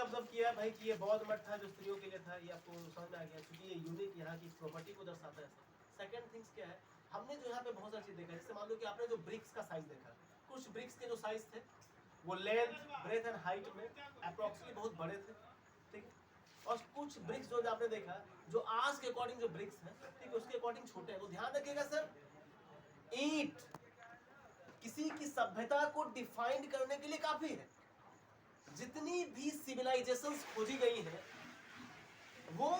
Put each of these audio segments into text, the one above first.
Observe किया भाई कि ये बौद्ध मठ था जो स्त्रियों के लिए था, ये आपको समझ में आ गया क्योंकि ये यूनिक यहाँ की प्रॉपर्टी को दर्शाता है। सेकंड थिंग्स क्या है, हमने जो यहाँ पे बहुत सारी चीज देखा, जैसे मान लो कि आपने जो ब्रिक्स का साइज देखा, कुछ ब्रिक्स के जो साइज थे वो लेंथ, ब्रेथ एंड हाइट में अप्रोक्सीमेटली बहुत बड़े थे, ठीक है। और कुछ ब्रिक्स जो आपने देखा जो आज के अकॉर्डिंग जो ब्रिक्स है, ठीक है, उसके अकॉर्डिंग छोटे हैं। तो ध्यान रखिएगा सर, ईंट किसी की सभ्यता को डिफाइन करने के लिए काफी है। जितनी भी सिविलाइजेशंस खोजी गई हैं वो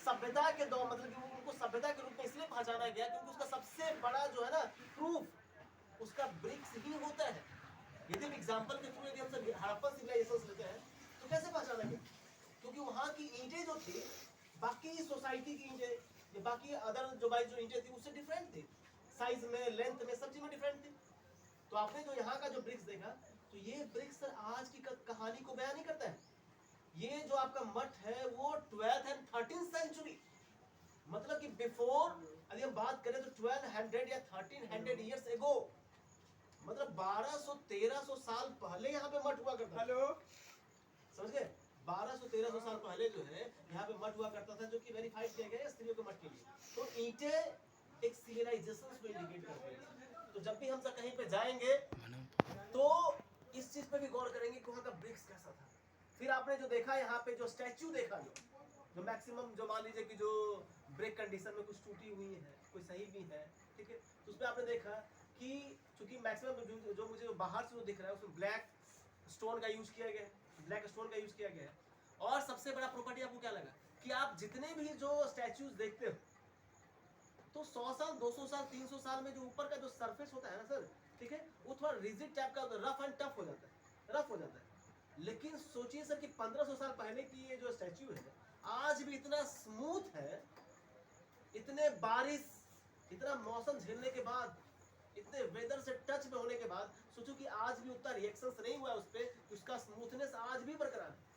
सभ्यता के दौर, मतलब कि उनको सभ्यता के रूप में इसलिए पहचाना गया क्योंकि उसका सबसे बड़ा जो है ना प्रूफ उसका ब्रिक्स ही होता है। यदि एग्जांपल के थ्रू यदि हम सब हड़प्पन सिविलाइजेशंस लेते हैं तो कैसे पहचाना गया? क्योंकि वहां की ईंटें जो थी बाकी सोसाइटी की ईंटें या बाकी अदर जो बाई जो ईंटें थी उससे डिफरेंट थी, साइज में, लेंथ में, सब चीज में डिफरेंट थी। तो आपने जो यहाँ का जो ब्रिक्स देखा, तो ये ब्रिक्स सर आज की कहानी को बयान नहीं करता है। ये जो आपका मठ है वो 12th एंड 13th सेंचुरी, मतलब कि बिफोर, यदि हम बात करें तो 1200 या 1300 इयर्स एगो, मतलब 1200-1300 साल पहले यहाँ पे मठ हुआ करता था। हेलो, समझ गए? 1200-1300 साल पहले जो है यहाँ पे मठ हुआ करता था, जो कि वेरीफाइड किया गया है स्त्रियों के मठ के लिए। तो ईंटें एक सिविलाइजेशन को इंडिकेट करते हैं। तो जब भी हम सब कहीं पे जाएंगे तो इस चीज पे भी गौर करेंगे कि वहाँ का ब्रिक्स कैसा था। फिर आपने जो देखा यहाँ पे जो स्टैच्यू देखा, जो मैक्सिमम जो मान लीजिए कि जो ब्रेक कंडीशन में कुछ टूटी हुई है, कोई सही भी है, ठीक है, तो उसमें आपने देखा कि चूंकि मैक्सिमम जो मुझे बाहर से जो दिख रहा है उसमें ब्लैक स्टोन का यूज किया गया है, ब्लैक स्टोन का यूज किया गया है। और सबसे बड़ा प्रॉपर्टी आपको क्या लगा कि आप जितने भी जो स्टैच्यूज देखते हो तो 100 साल, 200 साल, 300 साल में जो ऊपर का जो सरफेस होता है ना सर, ठीक है, वो थोड़ा रिजिड टाइप का, रफ एंड टफ हो जाता है, रफ हो जाता है। लेकिन सोचिए सर कि 1500 साल पहले की ये जो स्टैच्यू है आज भी इतना स्मूथ है, इतने बारिश, इतना मौसम झेलने के बाद, इतने वेदर से टच में होने के बाद, सोचो कि आज भी उतना रिएक्शंस नहीं हुआ उस पर, उसका स्मूथनेस आज भी बरकरार है।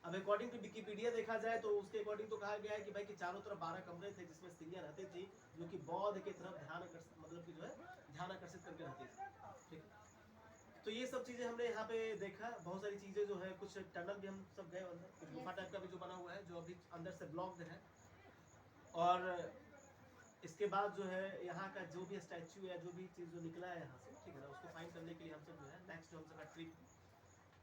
अब अकॉर्डिंग टू विकिपीडिया देखा जाए तो उसके अकॉर्डिंग तो कहा गया है कि भाई कि चारों तरफ 12 कमरे थे जिसमें स्त्रियां रहती थी जो कि बौद्ध की तरफ ध्यान आकर्षित, मतलब कि जो है ध्यान आकर्षित करके रहती थी, ठीक है। तो ये सब चीजें हमने यहाँ पे देखा, बहुत सारी चीजें जो है, कुछ टनल भी हम सब गए अंदर, कुछ गुफा टाइप का भी जो बना हुआ है जो अभी अंदर से ब्लॉक्ड है। और इसके बाद जो है यहाँ का जो भी स्टैच्यू या जो भी चीज जो निकला है यहाँ से, ठीक है ना, उसको फाइंड करने के लिए हम सब जो है नेक्स्ट जो हम सबका ट्रिप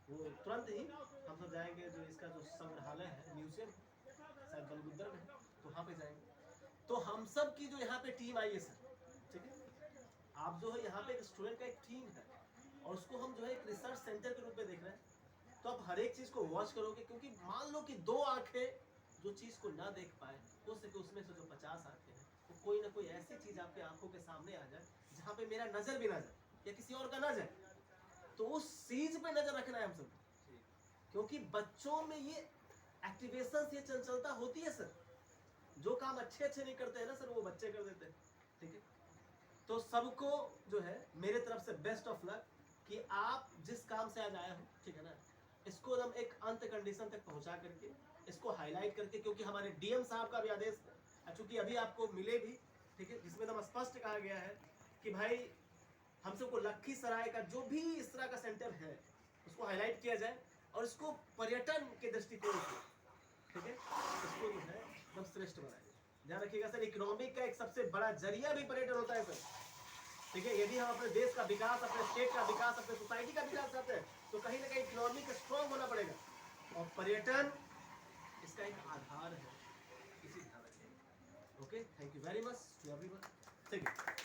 वो तुरंत ही हम सब जाएंगे जो इसका जो संग्रहालय है, म्यूजियम शायद बलगुद्दर में है, तो वहाँ पे जाएंगे। तो हम सब की जो यहाँ पे टीम आई है सर, ठीक है, आप जो है यहाँ पे एक स्टूडेंट का एक टीम है और उसको हम जो है एक रिसर्च सेंटर के रूप में देख रहे हैं। तो आप हर एक चीज को वॉच करोगे क्योंकि मान लो कि 2 आंखें जो चीज को ना देख पाए, हो सके उसमें से जो 50 आंखें हैं वो कोई ना कोई ऐसी चीज आपके आंखों के सामने आ जाए जहाँ पे मेरा नजर भी ना जाए या किसी और का ना जाए, तो उस चीज पे नजर रखना है हम सब, क्योंकि बच्चों में ये एक्टिवेशन, ये चंचलता होती है सर। जो काम अच्छे अच्छे नहीं करते हैं ना सर वो बच्चे कर देते हैं, ठीक है। तो सबको जो है मेरे तरफ से बेस्ट ऑफ लक कि आप जिस काम से आज आए हो, ठीक है ना, इसको हम एक अंत कंडीशन तक पहुंचा करके इसको हाईलाइट करके, क्योंकि हमारे डीएम साहब का भी आदेश है, चूंकि अभी आपको मिले भी, ठीक है, जिसमें एकदम स्पष्ट कहा गया है कि भाई हम सबको लखीसराय का जो भी इस तरह का सेंटर है उसको हाईलाइट किया जाए और इसको पर्यटन के दृष्टिकोण से, ठीक है, इसको जो है एकदम श्रेष्ठ बनाया जाए। ध्यान रखिएगा सर, इकोनॉमिक का एक सबसे बड़ा जरिया भी पर्यटन होता है सर, ठीक है। यदि हम अपने देश का विकास, अपने स्टेट का विकास, अपने सोसाइटी का विकास चाहते हैं तो कहीं ना कहीं इकोनॉमिक स्ट्रॉन्ग होना पड़ेगा और पर्यटन इसका एक आधार है, इसी ध्यान रखिएगा। Okay, thank you very much to everyone, ठीक है।